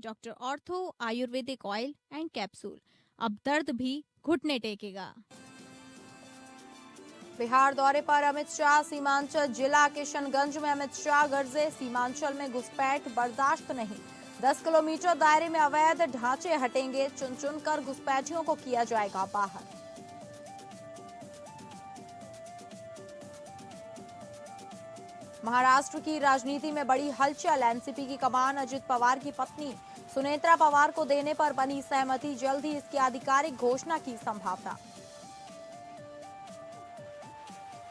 Doctor ortho Ayurvedic oil and capsule, अब दर्द भी घुटने टेकेगा। बिहार दौरे पर अमित शाह। सीमांचल जिला किशनगंज में अमित शाह गरजे। सीमांचल में घुसपैठ बर्दाश्त नहीं, 10 किलोमीटर दायरे में अवैध ढांचे हटेंगे, चुन चुनकर घुसपैठियों को किया जाएगा बाहर। महाराष्ट्र की राजनीति में बड़ी हलचल। एनसीपी की कमान अजित पवार की पत्नी सुनेत्रा पवार को देने पर बनी सहमति, जल्द ही इसकी आधिकारिक घोषणा की संभावना।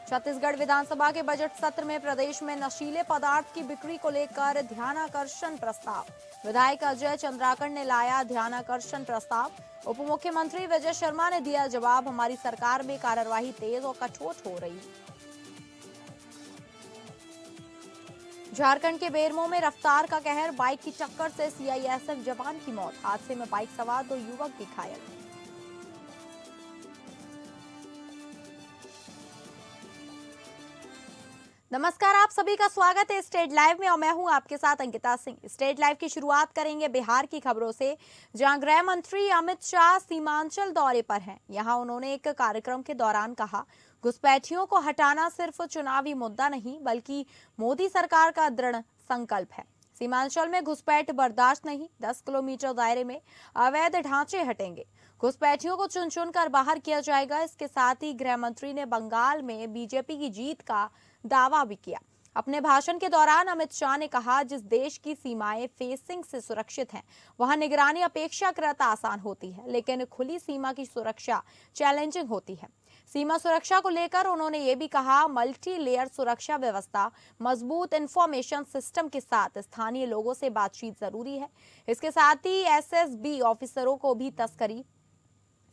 छत्तीसगढ़ विधानसभा के बजट सत्र में प्रदेश में नशीले पदार्थ की बिक्री को लेकर ध्यानाकर्षण प्रस्ताव। विधायक अजय चंद्राकर ने लाया ध्यानाकर्षण प्रस्ताव। उप मुख्यमंत्री विजय शर्मा ने दिया जवाब, हमारी सरकार में कार्रवाई तेज और कठोर हो रही। झारखंड के बेरमो में रफ्तार का कहर, बाइक की टक्कर से सीआईएसएफ जवान की मौत। हादसे में बाइक सवार 2 युवक भी घायल। नमस्कार, आप सभी का स्वागत है स्टेट लाइव में और मैं हूं आपके साथ अंकिता सिंह। स्टेट लाइव की शुरुआत करेंगे बिहार की खबरों से, जहां गृह मंत्री अमित शाह सीमांचल दौरे पर हैं। यहां उन्होंने एक कार्यक्रम के दौरान कहा, घुसपैठियों को हटाना सिर्फ चुनावी मुद्दा नहीं बल्कि मोदी सरकार का दृढ़ संकल्प है। सीमांचल में घुसपैठ बर्दाश्त नहीं, 10 किलोमीटर दायरे में अवैध ढांचे हटेंगे, घुसपैठियों को चुन चुन कर बाहर किया जाएगा। इसके साथ ही गृह मंत्री ने बंगाल में बीजेपी की जीत का दावा भी किया। अपने भाषण के दौरान अमित शाह ने कहा, जिस देश की सीमाएं फेंसिंग से सुरक्षित हैं, वहां निगरानी अपेक्षाकृत आसान होती है, लेकिन खुली सीमा की सुरक्षा चैलेंजिंग होती है। सीमा सुरक्षा को लेकर उन्होंने ये भी कहा, मल्टी लेयर सुरक्षा व्यवस्था, मजबूत इंफॉर्मेशन सिस्टम के साथ स्थानीय लोगों से बातचीत जरूरी है। इसके साथ ही एसएसबी ऑफिसरों को भी तस्करी,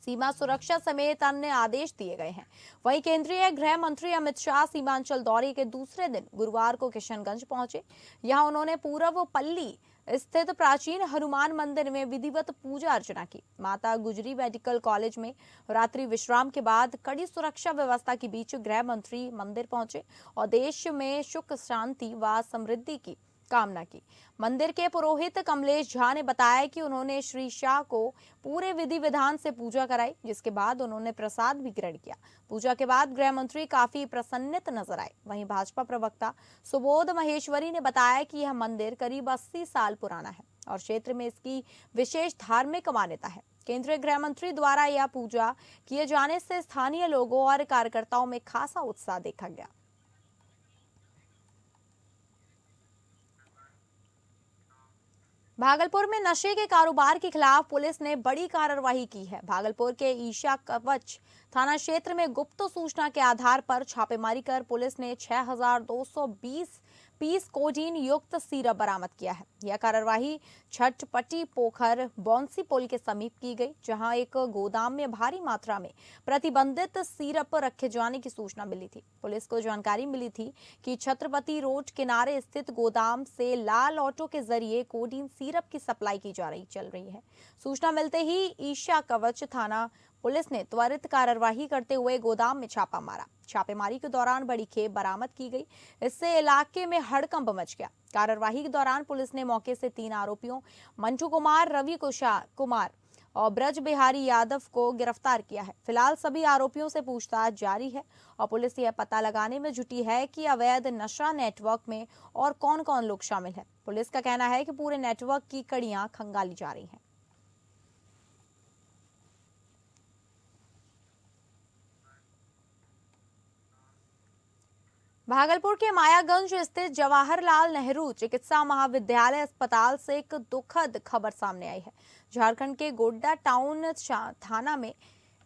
सीमा सुरक्षा समेत अन्य आदेश दिए गए हैं। वहीं केंद्रीय गृह मंत्री अमित शाह सीमांचल दौरे के दूसरे दिन गुरुवार को किशनगंज पहुंचे। यहां उन्होंने पूर्व पल्ली स्थित प्राचीन हनुमान मंदिर में विधिवत पूजा अर्चना की। माता गुजरी मेडिकल कॉलेज में रात्रि विश्राम के बाद कड़ी सुरक्षा व्यवस्था के बीच गृह मंत्री मंदिर पहुंचे और देश में सुख शांति व समृद्धि की कामना की। मंदिर के पुरोहित कमलेश झा ने बताया कि उन्होंने श्री शाह को पूरे विधि विधान से पूजा कराई, जिसके बाद उन्होंने प्रसाद भी ग्रहण किया। पूजा के बाद गृह मंत्री काफी प्रसन्नित नजर आए। वहीं भाजपा प्रवक्ता सुबोध महेश्वरी ने बताया कि यह मंदिर करीब 80 साल पुराना है और क्षेत्र में इसकी विशेष धार्मिक मान्यता है। केंद्रीय गृह मंत्री द्वारा यह पूजा किए जाने से स्थानीय लोगों और कार्यकर्ताओं में खासा उत्साह देखा गया। भागलपुर में नशे के कारोबार के खिलाफ पुलिस ने बड़ी कार्रवाई की है। भागलपुर के ईशा कवच थाना क्षेत्र में गुप्त सूचना के आधार पर छापेमारी कर पुलिस ने 6220 पीस कोडीन युक्त सिरप बरामद किया है। यह कार्रवाई छटपटी पोखर बौंसी पुल के समीप की गई, जहां एक गोदाम में भारी मात्रा में प्रतिबंधित सिरप रखे जाने की सूचना मिली थी। पुलिस को जानकारी मिली थी कि छत्रपति रोड किनारे स्थित गोदाम से लाल ऑटो के जरिए कोडीन सिरप की सप्लाई की चल रही है। सूचना मिलते ही ईशा कवच थाना पुलिस ने त्वरित कार्रवाई करते हुए गोदाम में छापा मारा। छापेमारी के दौरान बड़ी खेप बरामद की गई, इससे इलाके में हड़कंप मच गया। कार्रवाई के दौरान पुलिस ने मौके से 3 आरोपियों मंटू कुमार, रवि कुमार और ब्रज बिहारी यादव को गिरफ्तार किया है। फिलहाल सभी आरोपियों से पूछताछ जारी है और पुलिस यह पता लगाने में जुटी है कि अवैध नशा नेटवर्क में और कौन कौन लोग शामिल है। पुलिस का कहना है कि पूरे नेटवर्क की कड़ियां खंगाली जा रही हैं। भागलपुर के मायागंज स्थित जवाहरलाल नेहरू चिकित्सा महाविद्यालय अस्पताल से एक दुखद खबर सामने आई है। झारखंड के गोड्डा टाउन थाना में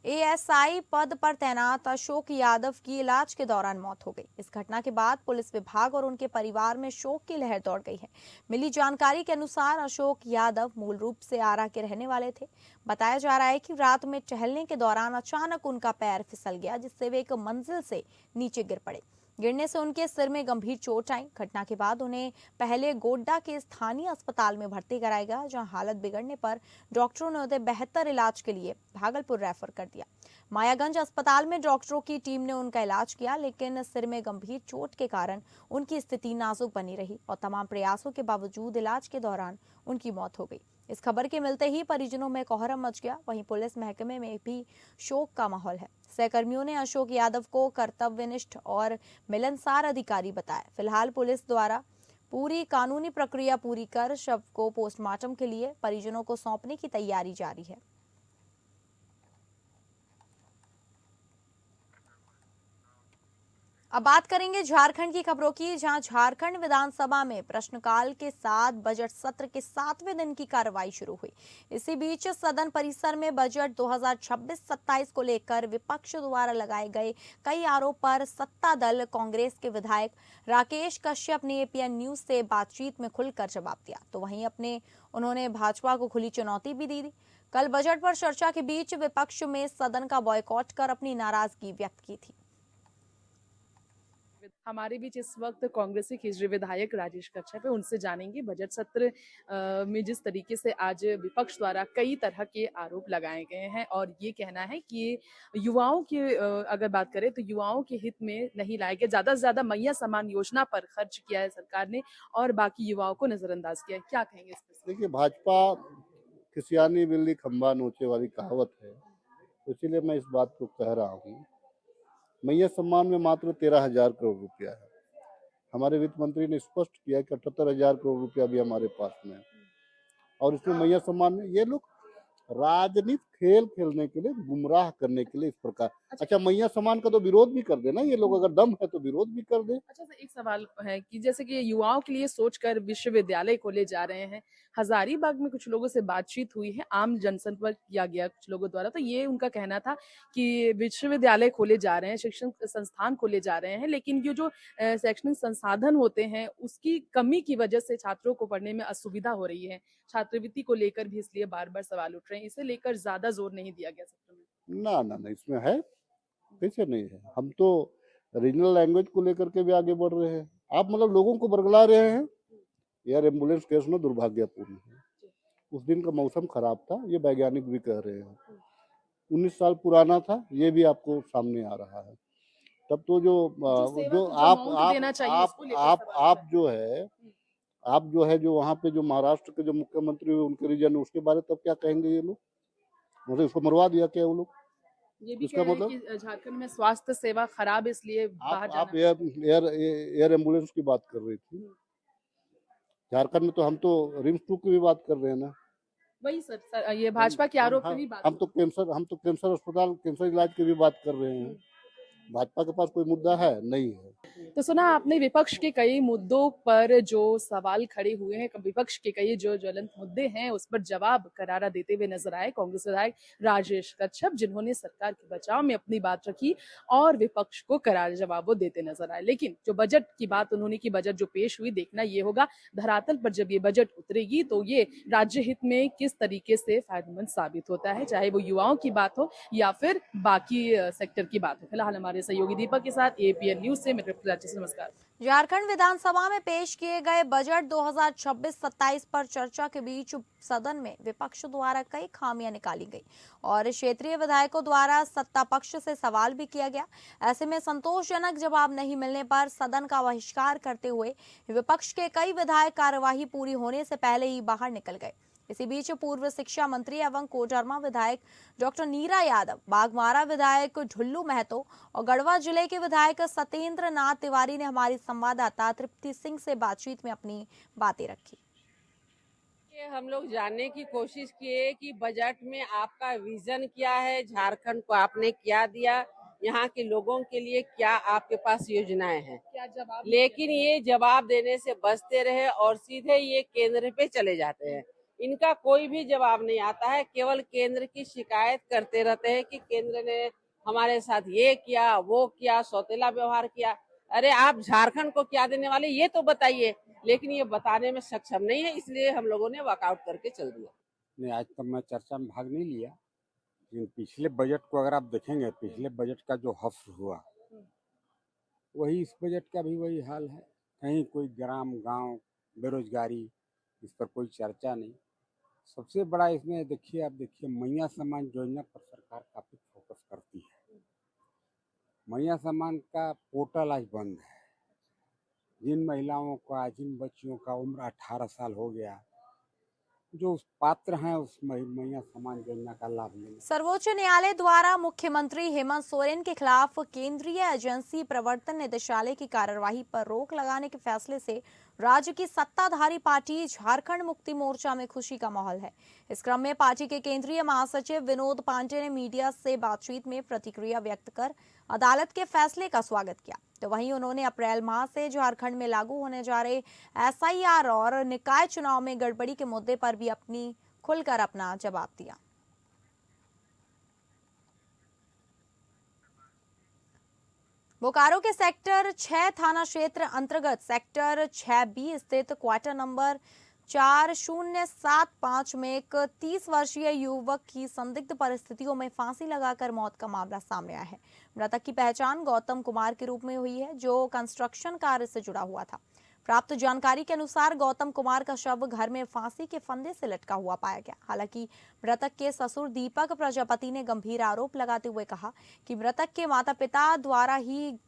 एएसआई पद पर तैनात अशोक यादव की इलाज के दौरान मौत हो गई। इस घटना के बाद पुलिस विभाग और उनके परिवार में शोक की लहर दौड़ गई है। मिली जानकारी के अनुसार अशोक यादव मूल रूप से आरा के रहने वाले थे। बताया जा रहा है कि रात में टहलने के दौरान अचानक उनका पैर फिसल गया, जिससे वे एक मंजिल से नीचे गिर पड़े। गिरने से उनके सिर में गंभीर चोट आई। घटना के बाद उन्हें पहले गोड्डा के स्थानीय अस्पताल में भर्ती कराया गया, जहां हालत बिगड़ने पर डॉक्टरों ने उन्हें बेहतर इलाज के लिए भागलपुर रेफर कर दिया। मायागंज अस्पताल में डॉक्टरों की टीम ने उनका इलाज किया, लेकिन सिर में गंभीर चोट के कारण उनकी स्थिति नाजुक बनी रही और तमाम प्रयासों के बावजूद इलाज के दौरान उनकी मौत हो गई। इस खबर के मिलते ही परिजनों में कोहराम मच गया। वहीं पुलिस महकमे में भी शोक का माहौल है। सहकर्मियों ने अशोक यादव को कर्तव्यनिष्ठ और मिलनसार अधिकारी बताया। फिलहाल पुलिस द्वारा पूरी कानूनी प्रक्रिया पूरी कर शव को पोस्टमार्टम के लिए परिजनों को सौंपने की तैयारी जारी है। अब बात करेंगे झारखंड की खबरों की, जहां झारखंड विधानसभा में प्रश्नकाल के साथ बजट सत्र के 7वें दिन की कार्रवाई शुरू हुई। इसी बीच सदन परिसर में बजट 2026-27 को लेकर विपक्ष द्वारा लगाए गए कई आरोप पर सत्ता दल कांग्रेस के विधायक राकेश कश्यप ने एपीएन न्यूज से बातचीत में खुलकर जवाब दिया। तो वहीं उन्होंने भाजपा को खुली चुनौती भी दी। कल बजट पर चर्चा के बीच विपक्ष में सदन का बॉयकॉट कर अपनी नाराजगी व्यक्त की थी। हमारे बीच इस वक्त कांग्रेस के केंद्रीय विधायक राजेश कच्छप है, उनसे जानेंगे बजट सत्र में जिस तरीके से आज विपक्ष द्वारा कई तरह के आरोप लगाए गए हैं और ये कहना है कि युवाओं के अगर बात करें तो युवाओं के हित में नहीं लाए गए, ज्यादा से ज्यादा मैया सम्मान योजना पर खर्च किया है सरकार ने और बाकी युवाओं को नजरअंदाज किया है। क्या कहेंगे इस पर? देखिए, भाजपा किसियानी बिल्ली खंबा नोचे वाली कहावत है, तो इसीलिए मैं इस बात को कह रहा हूँ। मैया सम्मान में मात्र 13,000 करोड़ रुपया है। हमारे वित्त मंत्री ने स्पष्ट किया कि 78,000 करोड़ रुपया भी हमारे पास में है और इसमें मैया सम्मान में ये लोग राजनीति खेल खेलने के लिए, गुमराह करने के लिए इस प्रकार। अच्छा, मैया सम्मान का तो विरोध भी कर देना ये लोग, अगर दम है तो विरोध भी कर दे। अच्छा सर, एक सवाल है कि जैसे कि युवाओं के लिए सोचकर विश्वविद्यालय खोले जा रहे हैं, हजारीबाग में कुछ लोगों से बातचीत हुई है, आम जनसंपर्क किया गया कुछ लोगों द्वारा, तो ये उनका कहना था कि विश्वविद्यालय खोले जा रहे हैं, शिक्षण संस्थान खोले जा रहे हैं, लेकिन ये जो शैक्षणिक संसाधन होते हैं उसकी कमी की वजह से छात्रों को पढ़ने में असुविधा हो रही है। छात्रवृत्ति को लेकर भी इसलिए बार बार सवाल उठ रहे हैं, इसे लेकर ज्यादा जोर नहीं दिया गया सत्र में। ना ना ना, इसमें है, कैसे नहीं है। हम तो रीजनल लैंग्वेज को लेकर के भी आगे बढ़ रहे हैं। आप मतलब लोगों को बरगला रहे हैं। यार, एम्बुलेंस केस में दुर्भाग्यपूर्ण है। उस दिन का मौसम खराब था, ये वैज्ञानिक भी कह रहे हैं। 19 साल पुराना था, ये भी आपको सामने आ रहा है। तब तो जो जो वहाँ पे जो महाराष्ट्र के जो मुख्यमंत्री हुए उनके रीजन, उसके बारे तब क्या कहेंगे ये लोग? मतलब इसको मरवा दिया क्या वो लोग? ये भी इसका कह रहे हैं मतलब कि झारखंड में स्वास्थ्य सेवा खराब इसलिए बाहर आप जाना। एयर एम्बुलेंस की बात कर रही थी। झारखंड में तो हम तो रिम्स 2 की भी बात कर रहे हैं ना। वही सर, ये भाजपा के आरोप की भी बात। हम तो कैंसर अस्पताल, कैंसर इलाज की भी बात कर रहे हैं। भाजपा के पास कोई मुद्दा है? नहीं है। तो सुना आपने विपक्ष के कई मुद्दों पर जो सवाल खड़े हुए हैं, विपक्ष के कई जो ज्वलंत मुद्दे हैं उस पर जवाब करारा देते हुए नजर आए कांग्रेस विधायक राजेश कच्छप, जिन्होंने सरकार के बचाव में अपनी बात रखी और विपक्ष को करारा जवाब देते नजर आए। लेकिन जो बजट की बात उन्होंने की, बजट जो पेश हुई, देखना ये होगा धरातल पर जब ये बजट उतरेगी तो ये राज्य हित में किस तरीके से फायदेमंद साबित होता है, चाहे वो युवाओं की बात हो या फिर बाकी सेक्टर की बात हो। फिलहाल हमारे सहयोगी दीपक के साथ एपीएन न्यूज से मैं नमस्कार। झारखंड विधानसभा में पेश किए गए बजट 2026-27 पर चर्चा के बीच सदन में विपक्ष द्वारा कई खामियां निकाली गई और क्षेत्रीय विधायकों द्वारा सत्ता पक्ष से सवाल भी किया गया। ऐसे में संतोषजनक जवाब नहीं मिलने पर सदन का बहिष्कार करते हुए विपक्ष के कई विधायक कार्यवाही पूरी होने से पहले ही बाहर निकल गए। इसी बीच पूर्व शिक्षा मंत्री एवं कोडरमा विधायक डॉक्टर नीरा यादव, बाघमारा विधायक झुल्लू महतो और गढ़वा जिले के विधायक सत्येंद्र नाथ तिवारी ने हमारी संवाददाता तृप्ति सिंह से बातचीत में अपनी बातें रखी। हम लोग जानने की कोशिश किए कि बजट में आपका विजन क्या है, झारखंड को आपने क्या दिया, यहाँ के लोगों के लिए क्या आपके पास योजनाएं हैं। क्या जवाब? लेकिन ये जवाब देने से बचते रहे और सीधे ये केंद्र पे चले जाते हैं। इनका कोई भी जवाब नहीं आता है, केवल केंद्र की शिकायत करते रहते हैं कि केंद्र ने हमारे साथ ये किया, वो किया, सौतेला व्यवहार किया। अरे आप झारखंड को क्या देने वाले ये तो बताइए, लेकिन ये बताने में सक्षम नहीं है, इसलिए हम लोगों ने वॉकआउट करके चल दिया। नहीं, आज तक मैं चर्चा में भाग नहीं लिया, लेकिन पिछले बजट को अगर आप देखेंगे, पिछले बजट का जो हफ्र हुआ वही इस बजट का भी वही हाल है। कहीं कोई ग्राम गांव बेरोजगारी, इस पर कोई चर्चा नहीं। सबसे बड़ा इसमें देखिए, आप देखिए मैया सम्मान योजना पर सरकार काफी फोकस करती है। मैया सम्मान का पोर्टल आज बंद है। जिन महिलाओं का, जिन बच्चियों का उम्र 18 साल हो गया, जो उस पात्र हैं उस मैया सम्मान योजना का लाभ लें। सर्वोच्च न्यायालय द्वारा मुख्यमंत्री हेमंत सोरेन के खिलाफ केंद्रीय एजेंसी प्रवर्तन निदेशालय की कार्यवाही पर रोक लगाने के फैसले से राज्य की सत्ताधारी पार्टी झारखंड मुक्ति मोर्चा में खुशी का माहौल है। इस क्रम में पार्टी के केंद्रीय महासचिव विनोद पांडे ने मीडिया से बातचीत में प्रतिक्रिया व्यक्त कर अदालत के फैसले का स्वागत किया। तो वहीं उन्होंने अप्रैल माह से झारखंड में लागू होने जा रहे SIR और निकाय चुनाव में गड़बड़ी के मुद्दे पर भी खुलकर अपना जवाब दिया। बोकारो के सेक्टर 6 थाना क्षेत्र अंतर्गत सेक्टर 6B स्थित क्वार्टर नंबर 4075 में एक 30 वर्षीय युवक की संदिग्ध परिस्थितियों में फांसी लगाकर मौत का मामला सामने आया है। मृतक की पहचान गौतम कुमार के रूप में हुई है, जो कंस्ट्रक्शन कार्य से जुड़ा हुआ था। प्राप्त जानकारी के अनुसार गौतम कुमार का शव घर में फांसी के फंदे से लटका हुआ पाया गया। हालांकि मृतक के ससुर दीपक प्रजापति ने गंभीर आरोप लगाते हुए कहा कि मृतक के माता-पिता द्वारा ही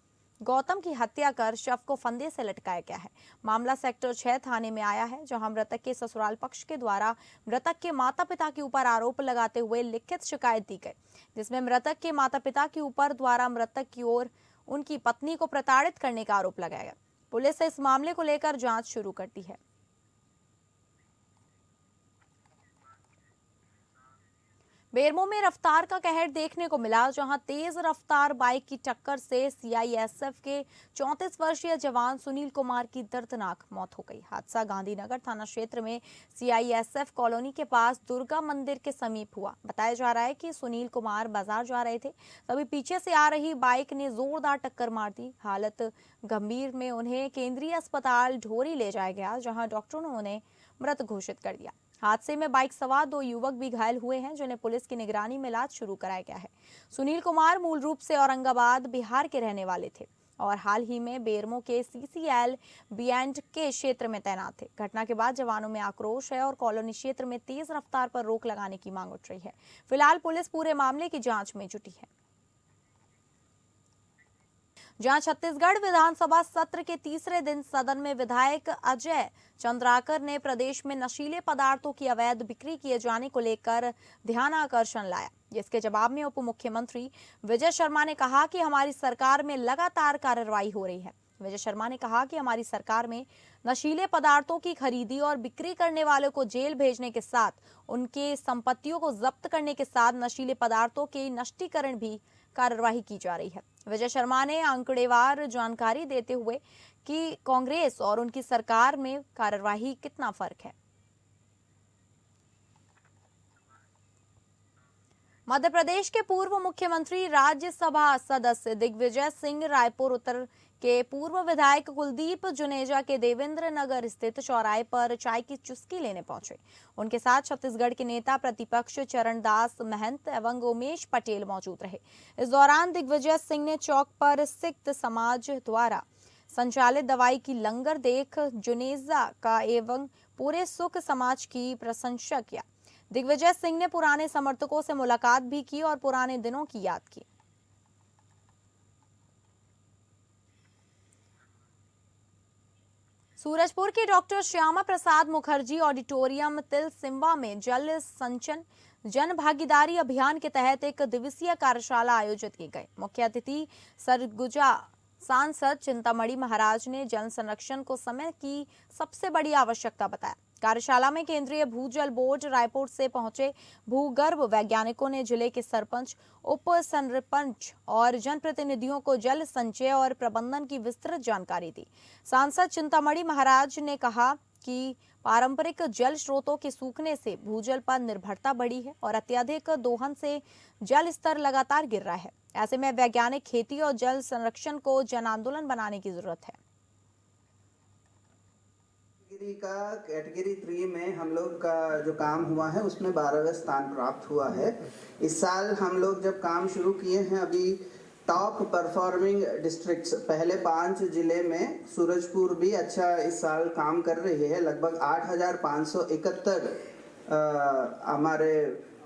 गौतम की हत्या कर शव को फंदे से लटकाया गया है। मामला सेक्टर 6 थाने में आया है, जहां मृतक के ससुराल पक्ष के द्वारा मृतक के माता-पिता के ऊपर आरोप लगाते हुए लिखित शिकायत दी गई, जिसमें मृतक के माता-पिता के ऊपर द्वारा मृतक की ओर उनकी पत्नी को प्रताड़ित करने का आरोप लगाया गया। पुलिस ने इस मामले को लेकर जांच शुरू कर दी है। बेरमो में रफ्तार का कहर देखने को मिला, जहां तेज रफ्तार बाइक की टक्कर से CISF के 34 वर्षीय जवान सुनील कुमार की दर्दनाक मौत हो गई। हादसा गांधीनगर थाना क्षेत्र में CISF कॉलोनी के पास दुर्गा मंदिर के समीप हुआ। बताया जा रहा है कि सुनील कुमार बाजार जा रहे थे, तभी पीछे से आ रही बाइक ने जोरदार टक्कर मार दी। हालत गंभीर में उन्हें केंद्रीय अस्पताल ढोरी ले जाया गया, जहां डॉक्टरों ने उन्हें मृत घोषित कर दिया। हादसे में बाइक सवार 2 युवक भी घायल हुए हैं, जिन्हें पुलिस की निगरानी में इलाज शुरू कराया गया है। सुनील कुमार मूल रूप से औरंगाबाद बिहार के रहने वाले थे और हाल ही में बेरमो के CCL B&K के क्षेत्र में तैनात थे। घटना के बाद जवानों में आक्रोश है और कॉलोनी क्षेत्र में तेज रफ्तार पर रोक लगाने की मांग उठ रही है। फिलहाल पुलिस पूरे मामले की जांच में जुटी है। जहां छत्तीसगढ़ विधानसभा सत्र के तीसरे दिन सदन में विधायक अजय चंद्राकर ने प्रदेश में नशीले पदार्थों की अवैध बिक्री किए जाने को लेकर ध्यानाकर्षण लाया, जिसके जवाब में उप मुख्यमंत्री विजय शर्मा ने कहा कि हमारी सरकार में लगातार कार्रवाई हो रही है। विजय शर्मा ने कहा कि हमारी सरकार में नशीले पदार्थों की खरीदी और बिक्री करने वालों को जेल भेजने के साथ उनके संपत्तियों को जब्त करने के साथ नशीले पदार्थों के नष्टीकरण भी कार्रवाई की जा रही है। विजय शर्मा ने आंकड़ेवार जानकारी देते हुए कि कांग्रेस और उनकी सरकार में कार्रवाई कितना फर्क है। मध्य प्रदेश के पूर्व मुख्यमंत्री राज्यसभा सदस्य दिग्विजय सिंह रायपुर उत्तर के पूर्व विधायक कुलदीप जुनेजा के देवेंद्र नगर स्थित चौराहे पर चाय की चुस्की लेने पहुंचे। उनके साथ छत्तीसगढ़ के नेता प्रतिपक्ष चरणदास महंत एवं उमेश पटेल मौजूद रहे। इस दौरान दिग्विजय सिंह ने चौक पर सिख समाज द्वारा संचालित दवाई की लंगर देख जुनेजा का एवं पूरे सुख समाज की प्रशंसा किया। दिग्विजय सिंह ने पुराने समर्थकों से मुलाकात भी की और पुराने दिनों की याद की। सूरजपुर के डॉक्टर श्यामा प्रसाद मुखर्जी ऑडिटोरियम तिलसिम्बा में जल संचयन जन भागीदारी अभियान के तहत एक दिवसीय कार्यशाला आयोजित की गई। मुख्य अतिथि सरगुजा सांसद चिंतामणि महाराज ने जल संरक्षण को समय की सबसे बड़ी आवश्यकता बताया। कार्यशाला में केंद्रीय भूजल बोर्ड रायपुर से पहुंचे भूगर्भ वैज्ञानिकों ने जिले के सरपंच, उप सरपंच और जनप्रतिनिधियों को जल संचय और प्रबंधन की विस्तृत जानकारी दी। सांसद चिंतामणि महाराज ने कहा कि पारंपरिक जल स्रोतों के सूखने से भूजल पर निर्भरता बढ़ी है और अत्यधिक दोहन से जल स्तर लगातार गिर रहा है। ऐसे में वैज्ञानिक खेती और जल संरक्षण को जन आंदोलन बनाने की जरूरत है। का कैटेगरी 3 में हम लोग का जो काम हुआ है उसमें 12वां स्थान प्राप्त हुआ है। इस साल हम लोग जब काम शुरू किए हैं, अभी टॉप परफॉर्मिंग डिस्ट्रिक्ट्स पहले 5 जिले में सूरजपुर भी अच्छा इस साल काम कर रही है। लगभग 8,571 हमारे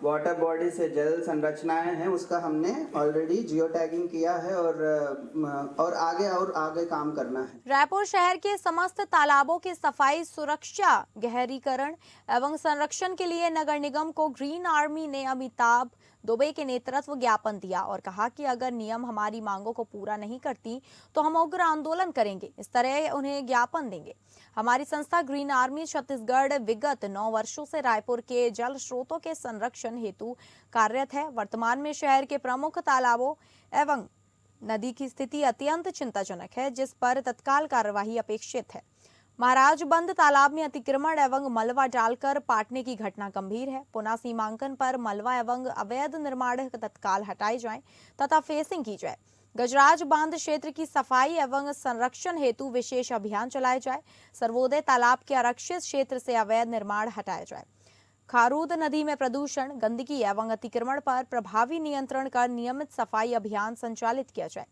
वाटर बॉडी से जल संरचनाएं हैं उसका हमने ऑलरेडी जियो टैगिंग किया है और आगे काम करना है। रायपुर शहर के समस्त तालाबों की सफाई, सुरक्षा, गहरीकरण एवं संरक्षण के लिए नगर निगम को ग्रीन आर्मी ने अमिताभ दुबे के नेतृत्व ज्ञापन दिया और कहा कि अगर नियम हमारी मांगों को पूरा नहीं करती तो हम उग्र आंदोलन करेंगे। इस तरह उन्हें ज्ञापन देंगे। हमारी संस्था ग्रीन आर्मी छत्तीसगढ़ विगत 9 वर्षों से रायपुर के जल स्रोतों के संरक्षण हेतु कार्यरत है। वर्तमान में शहर के प्रमुख तालाबों एवं नदी की स्थिति अत्यंत चिंताजनक है, जिस पर तत्काल कार्यवाही अपेक्षित है। महाराजबंद तालाब में अतिक्रमण एवं मलबा डालकर पाटने की घटना गंभीर है। पुनः सीमांकन पर मलबा एवं अवैध निर्माण तत्काल हटाए जाएं तथा फेसिंग की जाए। गजराज बांध क्षेत्र की सफाई एवं संरक्षण हेतु विशेष अभियान चलाया जाए। सर्वोदय तालाब के आरक्षित क्षेत्र से अवैध निर्माण हटाया जाए। खारूद नदी में प्रदूषण, गंदगी एवं अतिक्रमण पर प्रभावी नियंत्रण कर नियमित सफाई अभियान संचालित किया जाए।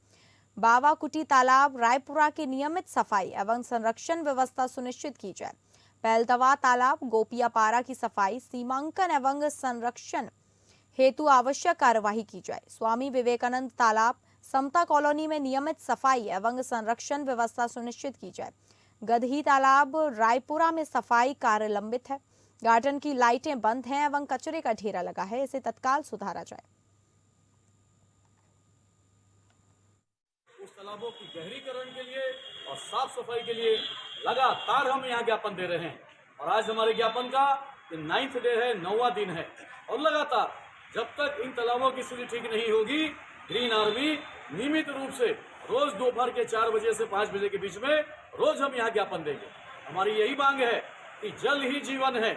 बावाकुटी तालाब रायपुरा की नियमित सफाई एवं संरक्षण व्यवस्था सुनिश्चित की जाए। पहलतवा तालाब गोपियापारा की सफाई, सीमांकन एवं संरक्षण हेतु आवश्यक कार्यवाही की जाए। स्वामी विवेकानंद तालाब समता कॉलोनी में नियमित सफाई एवं संरक्षण व्यवस्था सुनिश्चित की जाए। गदही तालाब रायपुरा में सफाई कार्य लंबित है। गार्डन की लाइटें बंद हैं एवं कचरे का ढेरा लगा है, इसे तत्काल सुधारा जाए। उस तालाबों की गहरीकरण के लिए और साफ सफाई के लिए लगातार हम यहाँ ज्ञापन दे रहे हैं और आज हमारे ज्ञापन का 9वां डे है, 9वां दिन है और लगातार जब तक इन तालाबों की स्थिति ठीक नहीं होगी ग्रीन आर्मी नियमित रूप से रोज दोपहर के 4 बजे से 5 बजे के बीच में रोज हम यहाँ ज्ञापन देंगे। हमारी यही मांग है कि जल ही जीवन है।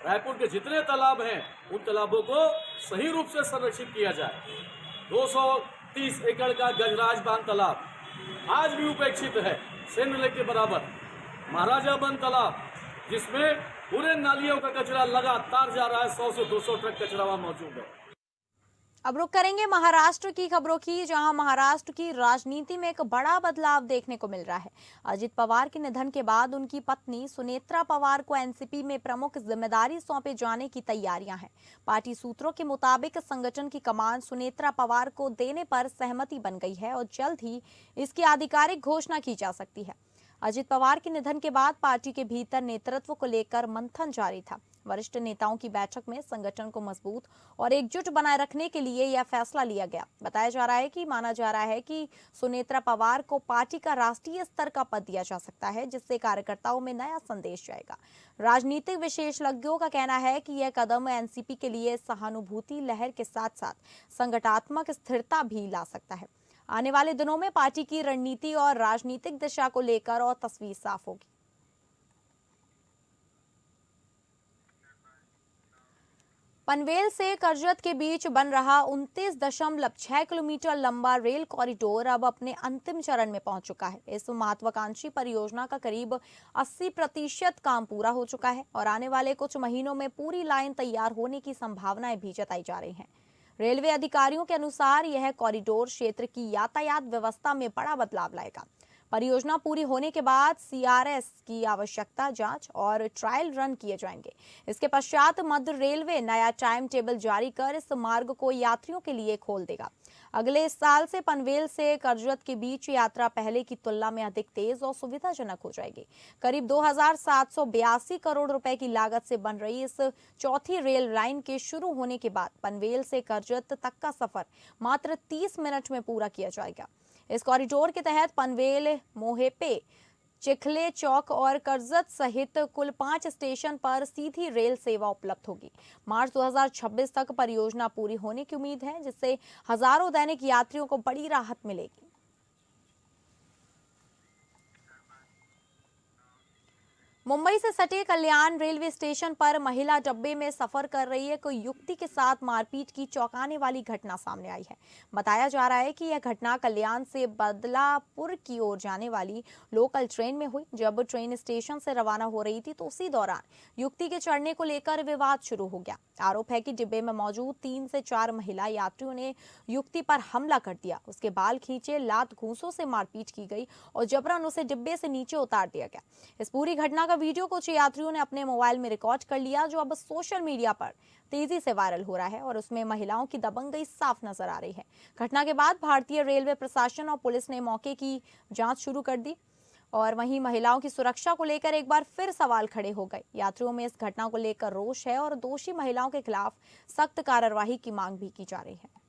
रायपुर के जितने तालाब हैं उन तालाबों को सही रूप से संरक्षित किया जाए। 230 एकड़ का गजराज बांध तालाब आज भी उपेक्षित है, सेंध लेक के बराबर। महाराजा बंद तालाब जिसमें पूरे नालियों का कचरा लगातार जा रहा है, 100 से 200 ट्रक कचरा वहां मौजूद है। अब रुक करेंगे महाराष्ट्र की खबरों की, जहां महाराष्ट्र की राजनीति में एक बड़ा बदलाव देखने को मिल रहा है। अजित पवार के निधन के बाद उनकी पत्नी सुनेत्रा पवार को एनसीपी में प्रमुख जिम्मेदारी सौंपे जाने की तैयारियां हैं। पार्टी सूत्रों के मुताबिक संगठन की कमान सुनेत्रा पवार को देने पर सहमति बन गई है और जल्द ही इसकी आधिकारिक घोषणा की जा सकती है। अजित पवार के निधन के बाद पार्टी के भीतर नेतृत्व को लेकर मंथन जारी था। वरिष्ठ नेताओं की बैठक में संगठन को मजबूत और एकजुट बनाए रखने के लिए यह फैसला लिया गया। बताया जा रहा है कि माना जा रहा है कि सुनेत्रा पवार को पार्टी का राष्ट्रीय स्तर का पद दिया जा सकता है, जिससे कार्यकर्ताओं में नया संदेश जाएगा। राजनीतिक विशेषज्ञों का कहना है कि यह कदम एनसीपी के लिए सहानुभूति लहर के साथ साथ संगठनात्मक स्थिरता भी ला सकता है। आने वाले दिनों में पार्टी की रणनीति और राजनीतिक दिशा को लेकर और तस्वीर साफ होगी। पनवेल से करजत के बीच बन रहा 29.6 किलोमीटर लंबा रेल कॉरिडोर अब अपने अंतिम चरण में पहुंच चुका है। इस महत्वाकांक्षी परियोजना का करीब 80% काम पूरा हो चुका है और आने वाले कुछ महीनों में पूरी लाइन तैयार होने की संभावनाएं भी जताई जा रही हैं। रेलवे अधिकारियों के अनुसार यह कॉरिडोर क्षेत्र की यातायात व्यवस्था में बड़ा बदलाव लाएगा। परियोजना पूरी होने के बाद सीआरएस की आवश्यकता जांच और ट्रायल रन किए जाएंगे। इसके पश्चात मध्य रेलवे नया टाइम टेबल जारी कर इस मार्ग को यात्रियों के लिए खोल देगा। अगले साल से पनवेल से करजत के बीच यात्रा पहले की तुलना में अधिक तेज और सुविधाजनक हो जाएगी। करीब 2782 करोड़ रुपए की लागत से बन रही इस चौथी रेल लाइन के शुरू होने के बाद पनवेल से करजत तक का सफर मात्र 30 मिनट में पूरा किया जाएगा। इस कॉरिडोर के तहत पनवेल, मोहेपे, चिखले चौक और करजत सहित कुल 5 स्टेशन पर सीधी रेल सेवा उपलब्ध होगी। मार्च 2026 तक परियोजना पूरी होने की उम्मीद है, जिससे हजारों दैनिक यात्रियों को बड़ी राहत मिलेगी। मुंबई से सटे कल्याण रेलवे स्टेशन पर महिला डब्बे में सफर कर रही एक युवती के साथ मारपीट की चौंकाने वाली घटना सामने आई है। बताया जा रहा है कि यह घटना कल्याण से बदलापुर की ओर जाने वाली लोकल ट्रेन में हुई। जब ट्रेन स्टेशन से रवाना हो रही थी तो उसी दौरान युवती के चढ़ने को लेकर विवाद शुरू हो गया। आरोप है कि डिब्बे में मौजूद 3 से 4 महिला यात्रियों ने युवती पर हमला कर दिया। उसके बाल खींचे, लात घूंसों से मारपीट की गई और जबरन उसे डिब्बे से नीचे उतार दिया गया। इस पूरी घटना का वीडियो कुछ यात्रियों ने अपने मोबाइल में रिकॉर्ड कर लिया, जो अब सोशल मीडिया पर तेजी से वायरल हो रहा है और उसमें महिलाओं की दबंगई साफ नजर आ रही है। घटना के बाद भारतीय रेलवे प्रशासन और पुलिस ने मौके की जांच शुरू कर दी और वहीं महिलाओं की सुरक्षा को लेकर एक बार फिर सवाल खड़े हो गए। यात्रियों में इस घटना को लेकर रोष है और दोषी महिलाओं के खिलाफ सख्त कार्रवाई की मांग भी की जा रही है।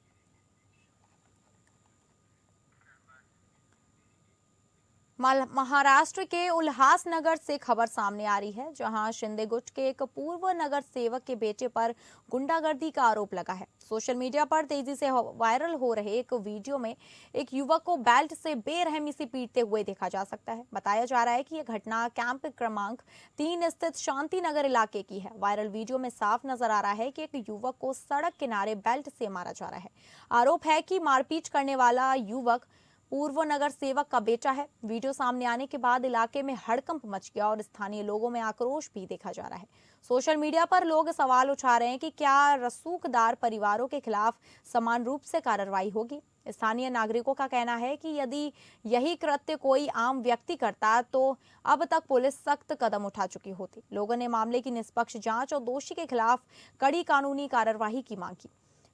महाराष्ट्र के उल्हासनगर से खबर सामने आ रही है, जहां शिंदे गुट के एक पूर्व नगर सेवक के बेटे पर गुंडागर्दी का आरोप लगा है। सोशल मीडिया पर तेजी से वायरल हो रहे एक वीडियो में एक युवक को बेल्ट से बेरहमी से पीटते हुए देखा जा सकता है। बताया जा रहा है कि यह घटना कैंप क्रमांक 3 स्थित शांति नगर इलाके की है। वायरल वीडियो में साफ नजर आ रहा है कि एक युवक को सड़क किनारे बेल्ट से मारा जा रहा है। आरोप है कि मारपीट करने वाला युवक पूर्व नगर सेवक का बेटा है। वीडियो सामने आने के बाद इलाके में हड़कंप मच गया और स्थानीय लोगों में आक्रोश भी देखा जा रहा है। सोशल मीडिया पर लोग सवाल उठा रहे हैं कि क्या रसूखदार परिवारों के खिलाफ समान रूप से कार्रवाई होगी। स्थानीय नागरिकों का कहना है कि यदि यही कृत्य कोई आम व्यक्ति करता तो अब तक पुलिस सख्त कदम उठा चुकी होती। लोगों ने मामले की निष्पक्ष जांच और दोषी के खिलाफ कड़ी कानूनी कार्रवाई की मांग की।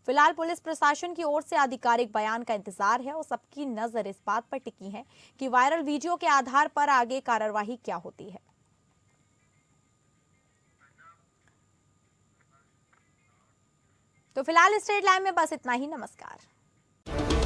फिलहाल पुलिस प्रशासन की ओर से आधिकारिक बयान का इंतजार है और सबकी नजर इस बात पर टिकी है कि वायरल वीडियो के आधार पर आगे कार्रवाई क्या होती है। तो फिलहाल स्टेट लाइव में बस इतना ही। नमस्कार।